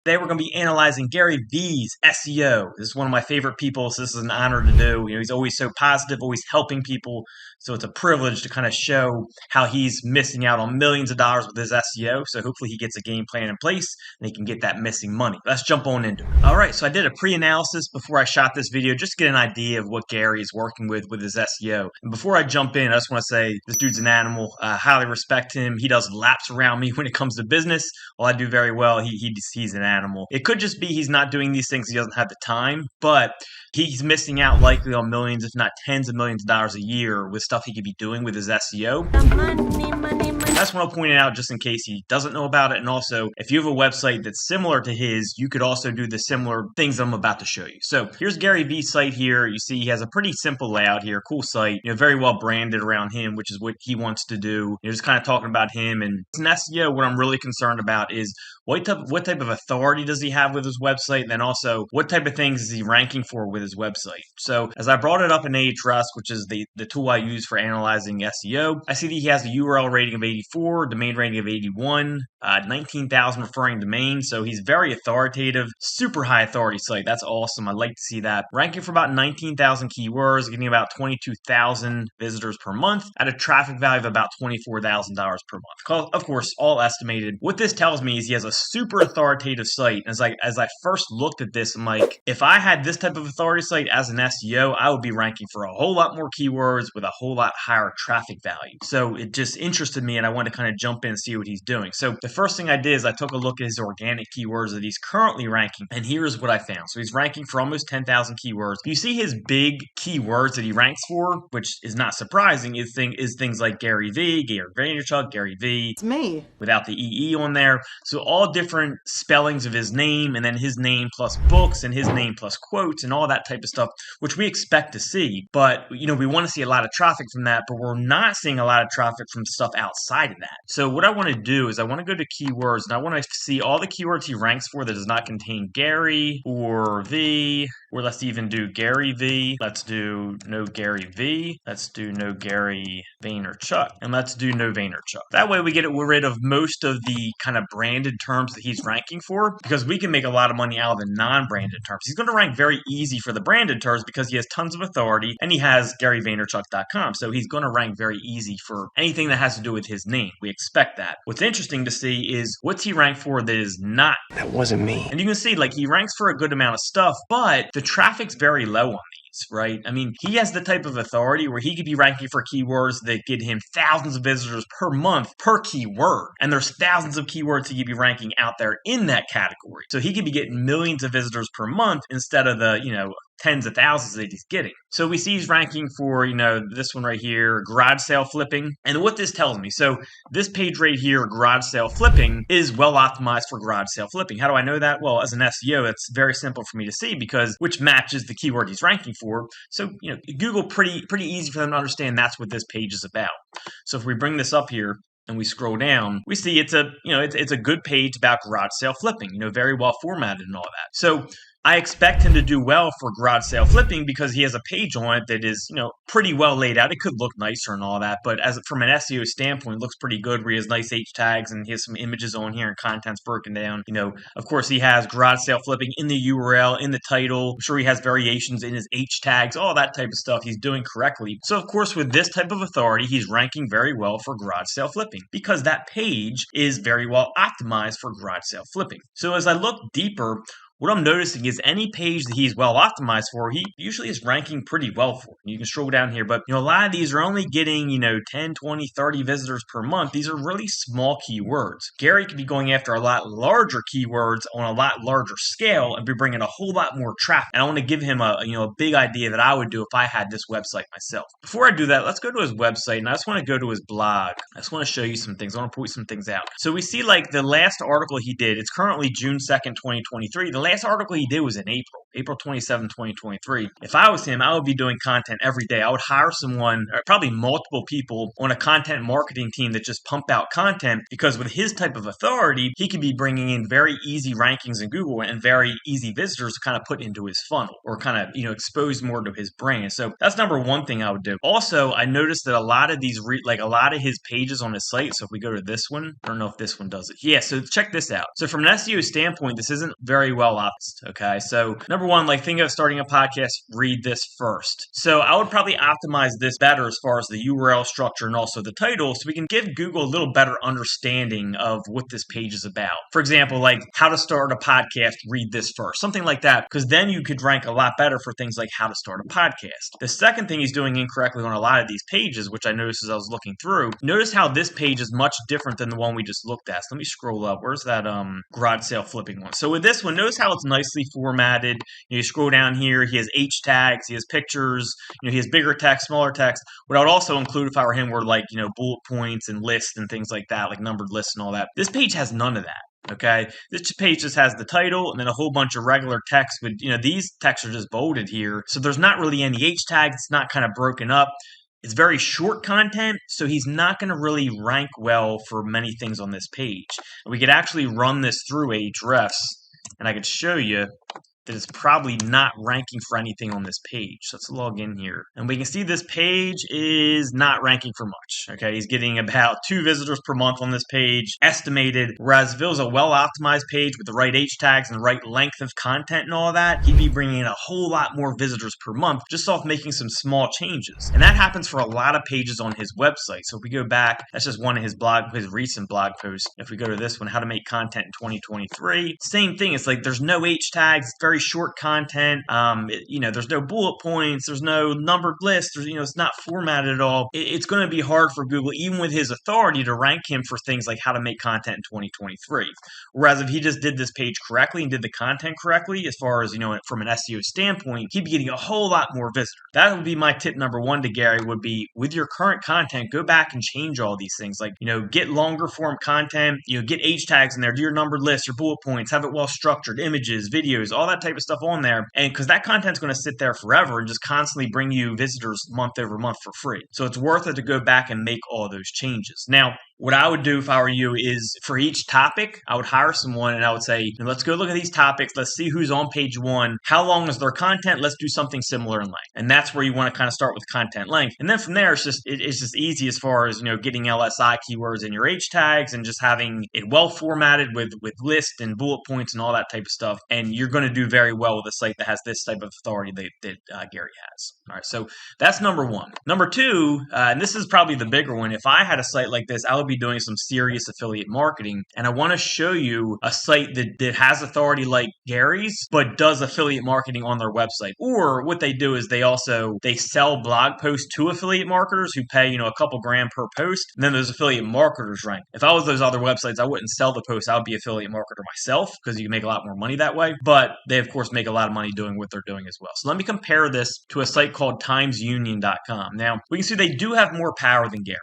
Today we're going to be analyzing Gary V's SEO. This is one of my favorite people, so this is an honor to do. He's always so positive, always helping people. So it's a privilege to kind of show how he's missing out on millions of dollars with his SEO. So hopefully he gets a game plan in place and he can get that missing money. Let's jump on into it. All right, so I did a pre-analysis before I shot this video just to get an idea of what Gary is working with his SEO. And before I jump in, I just want to say this dude's an animal. I highly respect him. He does laps around me when it comes to business. While I do very well, he's an animal. It could just be he's not doing these things, he doesn't have the time, but he's missing out likely on millions, if not tens of millions of dollars a year with stuff he could be doing with his SEO. I just want to point it out just in case he doesn't know about it. And also, if you have a website that's similar to his, you could also do the similar things I'm about to show you. So here's Gary V's site here. You see he has a pretty simple layout here, cool site, very well branded around him, which is what he wants to do. Just kind of talking about him. And in SEO, what I'm really concerned about is what type of authority does he have with his website? And then also, what type of things is he ranking for with his website? So as I brought it up in Ahrefs, which is the tool I use for analyzing SEO, I see that he has a URL rating of 84, domain rating of 81, 19,000 referring domains. So he's very authoritative, super high authority site. That's awesome. I'd like to see that. Ranking for about 19,000 keywords, getting about 22,000 visitors per month at a traffic value of about $24,000 per month. Of course, all estimated. What this tells me is he has a super authoritative site. As I first looked at this, I'm like, if I had this type of authority site as an SEO, I would be ranking for a whole lot more keywords with a whole lot higher traffic value. So it just interested me and I wanted to kind of jump in and see what he's doing. So the first thing I did is I took a look at his organic keywords that he's currently ranking, and here's what I found. So he's ranking for almost 10,000 keywords. You see his big keywords that he ranks for, which is not surprising, is things like Gary V, Gary Vaynerchuk, Gary V. It's me. Without the EE on there. So all different spellings of his name, and then his name plus books, and his name plus quotes, and all that type of stuff, which we expect to see. But, we want to see a lot of traffic from that, but we're not seeing a lot of traffic from stuff outside of that. So what I want to do is I want to go to keywords, and I want to see all the keywords he ranks for that does not contain Gary or V, or let's even do Gary V. Let's do no Gary V. Let's do no Gary Vaynerchuk. And let's do no Vaynerchuk. That way we get rid of most of the kind of branded terms that he's ranking for, because we can make a lot of money out of the non-branded terms. He's going to rank very easy for the branded terms because he has tons of authority and he has GaryVaynerchuk.com. So he's going to rank very easy for anything that has to do with his name. We expect that. What's interesting to see is what's he ranked for that is not. That wasn't me. And you can see he ranks for a good amount of stuff, but the traffic's very low on these, right? I mean, he has the type of authority where he could be ranking for keywords that get him thousands of visitors per month per keyword. And there's thousands of keywords he could be ranking out there in that category. So he could be getting millions of visitors per month instead of the, tens of thousands that he's getting. So we see he's ranking for, this one right here, garage sale flipping. And what this tells me, so this page right here, garage sale flipping, is well optimized for garage sale flipping. How do I know that? Well, as an SEO, it's very simple for me to see because which matches the keyword he's ranking for. So, Google pretty easy for them to understand that's what this page is about. So if we bring this up here, and we scroll down, we see it's a good page about garage sale flipping, very well formatted and all that. So I expect him to do well for garage sale flipping because he has a page on it that is, pretty well laid out. It could look nicer and all that, but from an SEO standpoint, it looks pretty good where he has nice H tags and he has some images on here and content's broken down. Of course, he has garage sale flipping in the URL, in the title. I'm sure he has variations in his H tags, all that type of stuff he's doing correctly. So, of course, with this type of authority, he's ranking very well for garage sale flipping because that page is very well optimized for garage sale flipping. So as I look deeper, what I'm noticing is any page that he's well optimized for, he usually is ranking pretty well for. You can scroll down here, but a lot of these are only getting, 10, 20, 30 visitors per month. These are really small keywords. Gary could be going after a lot larger keywords on a lot larger scale and be bringing a whole lot more traffic. And I want to give him a big idea that I would do if I had this website myself. Before I do that, let's go to his website, and I just want to go to his blog. I just want to show you some things. I want to point some things out. So we see the last article he did, it's currently June 2nd, 2023. The last article he did was in April. April 27, 2023. If I was him, I would be doing content every day. I would hire someone, or probably multiple people on a content marketing team that just pump out content, because with his type of authority, he could be bringing in very easy rankings in Google and very easy visitors to kind of put into his funnel, or kind of, expose more to his brand. So that's number one thing I would do. Also, I noticed that a lot of these, a lot of his pages on his site. So if we go to this one, I don't know if this one does it. Yeah. So check this out. So from an SEO standpoint, this isn't very well optimized. Okay. So number one, think of starting a podcast, read this first. So I would probably optimize this better as far as the URL structure and also the title, so we can give Google a little better understanding of what this page is about. For example, how to start a podcast, read this first, something like that, because then you could rank a lot better for things like how to start a podcast. The second thing he's doing incorrectly on a lot of these pages, which I noticed as I was looking through, notice how this page is much different than the one we just looked at. So let me scroll up. Where's that garage sale flipping one? So with this one, notice how it's nicely formatted. You scroll down here, he has H tags, he has pictures, he has bigger text, smaller text. What I would also include if I were him were bullet points and lists and things like that, like numbered lists and all that. This page has none of that. Okay, this page just has the title and then a whole bunch of regular text with, these texts are just bolded here. So there's not really any H tags. It's not kind of broken up. It's very short content, so he's not going to really rank well for many things on this page. And we could actually run this through Ahrefs, and I could show you that it's probably not ranking for anything on this page. So let's log in here. And we can see this page is not ranking for much. Okay, he's getting about 2 visitors per month on this page, estimated. Whereas if it was a well-optimized page with the right H tags and the right length of content and all that, he'd be bringing in a whole lot more visitors per month just off making some small changes. And that happens for a lot of pages on his website. So if we go back, that's just one of his recent blog posts. If we go to this one, how to make content in 2023, same thing. It's there's no H tags. It's very short content. There's no bullet points. There's no numbered lists. It's not formatted at all. It's going to be hard for Google, even with his authority, to rank him for things like how to make content in 2023. Whereas if he just did this page correctly and did the content correctly, as far as, from an SEO standpoint, he'd be getting a whole lot more visitors. That would be my tip number one to Gary, would be with your current content, go back and change all these things. Get longer form content, get H tags in there, do your numbered lists, your bullet points, have it well structured, images, videos, all that type of stuff on there. And because that content's going to sit there forever and just constantly bring you visitors month over month for free. So it's worth it to go back and make all those changes. Now, what I would do if I were you is for each topic, I would hire someone and I would say, let's go look at these topics. Let's see who's on page 1. How long is their content? Let's do something similar in length. And that's where you want to kind of start with content length. And then from there, it's just easy as far as, getting LSI keywords in your H tags and just having it well formatted with lists and bullet points and all that type of stuff. And you're going to do very well with a site that has this type of authority that Gary has. All right. So that's number one. Number two, and this is probably the bigger one. If I had a site like this, I would be doing some serious affiliate marketing. And I want to show you a site that has authority like Gary's, but does affiliate marketing on their website. Or what they do is they sell blog posts to affiliate marketers who pay, a couple grand per post. And then those affiliate marketers rank. If I was those other websites, I wouldn't sell the posts. I would be affiliate marketer myself because you can make a lot more money that way. But they, of course, make a lot of money doing what they're doing as well. So let me compare this to a site called timesunion.com. Now, we can see they do have more power than Gary.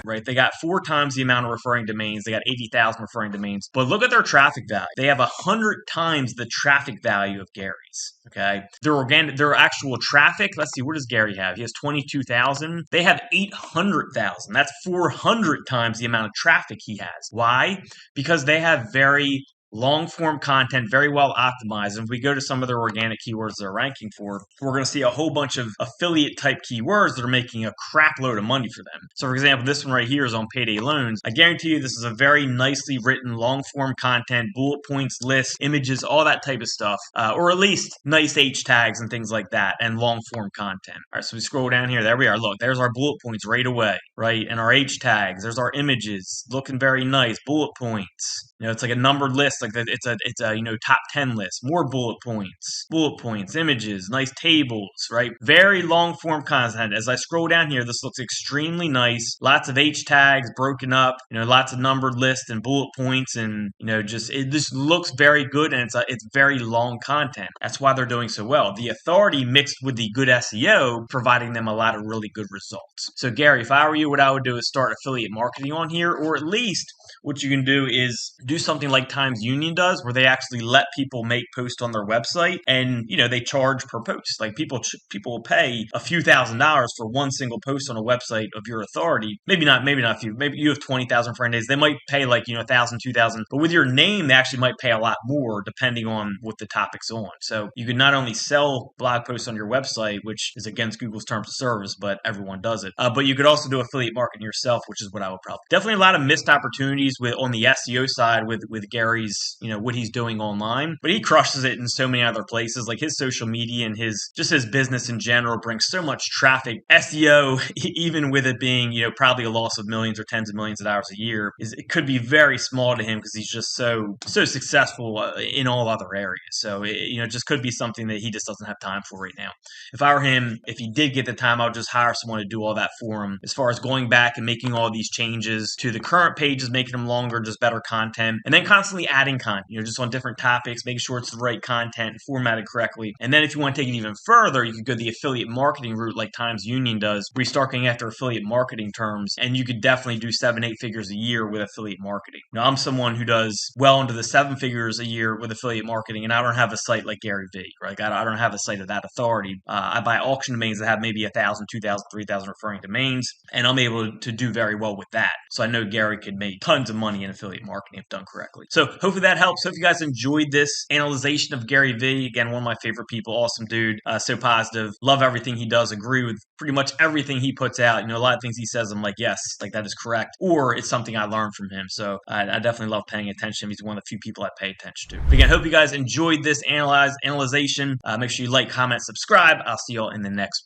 Right? They got 4 times the amount of referring domains. They got 80,000 referring domains. But look at their traffic value. They have 100 times the traffic value of Gary's. Okay? Their actual traffic, let's see, what does Gary have? He has 22,000. They have 800,000. That's 400 times the amount of traffic he has. Why? Because they have very long form content, very well optimized. And if we go to some of their organic keywords they're ranking for, we're going to see a whole bunch of affiliate type keywords that are making a crap load of money for them. So for example, this one right here is on payday loans. I guarantee you this is a very nicely written long form content, bullet points, lists, images, all that type of stuff, or at least nice H tags and things like that, and long form content. All right, so we scroll down here. There we are. Look, there's our bullet points right away, right? And our H tags. There's our images, looking very nice. Bullet points. It's like a numbered list, like it's a top 10 list, more bullet points, images, nice tables, right? Very long form content. As I scroll down here, this looks extremely nice. Lots of H tags broken up, lots of numbered lists and bullet points, and it just looks very good, and it's very long content. That's why they're doing so well. The authority mixed with the good SEO, providing them a lot of really good results. So Gary, if I were you, what I would do is start affiliate marketing on here, or at least what you can do is do something like Times Union does, where they actually let people make posts on their website, and they charge per post. Like people will pay a few $1,000s for one single post on a website of your authority. Maybe not a few. Maybe you have 20,000 friend days. They might pay like 1,000, 2,000, but with your name, they actually might pay a lot more depending on what the topic's on. So you can not only sell blog posts on your website, which is against Google's terms of service, but everyone does it. But you could also do affiliate marketing yourself, which is what I would probably. Definitely a lot of missed opportunities with on the SEO side with Gary's, what he's doing online, but he crushes it in so many other places. Like his social media and his business in general brings so much traffic. SEO, even with it being, probably a loss of millions or tens of millions of dollars a year, it could be very small to him because he's just so successful in all other areas. So it just could be something that he just doesn't have time for right now. If I were him, if he did get the time, I would just hire someone to do all that for him. As far as going back and making all these changes to the current pages, making them longer, just better content, and then constantly adding content, just on different topics, making sure it's the right content, formatted correctly. And then if you want to take it even further, you could go the affiliate marketing route like Times Union does, where you start going after affiliate marketing terms, and you could definitely do 7-8 figures a year with affiliate marketing. Now, I'm someone who does well into the 7 figures a year with affiliate marketing, and I don't have a site like Gary V, right? I don't have a site of that authority. I buy auction domains that have maybe 1,000, 2,000, 3,000 referring domains, and I'm able to do very well with that. So I know Gary could make tons of money in affiliate marketing if done correctly. So hopefully that helps. Hope you guys enjoyed this analyzation of Gary V. Again, one of my favorite people, awesome dude, so positive, love everything he does, agree with pretty much everything he puts out. A lot of things he says, I'm like, yes, like that is correct, or it's something I learned from him. So I definitely love paying attention. He's one of the few people I pay attention to. But again, hope you guys enjoyed this analyzation. Make sure you like, comment, subscribe. I'll see y'all in the next one.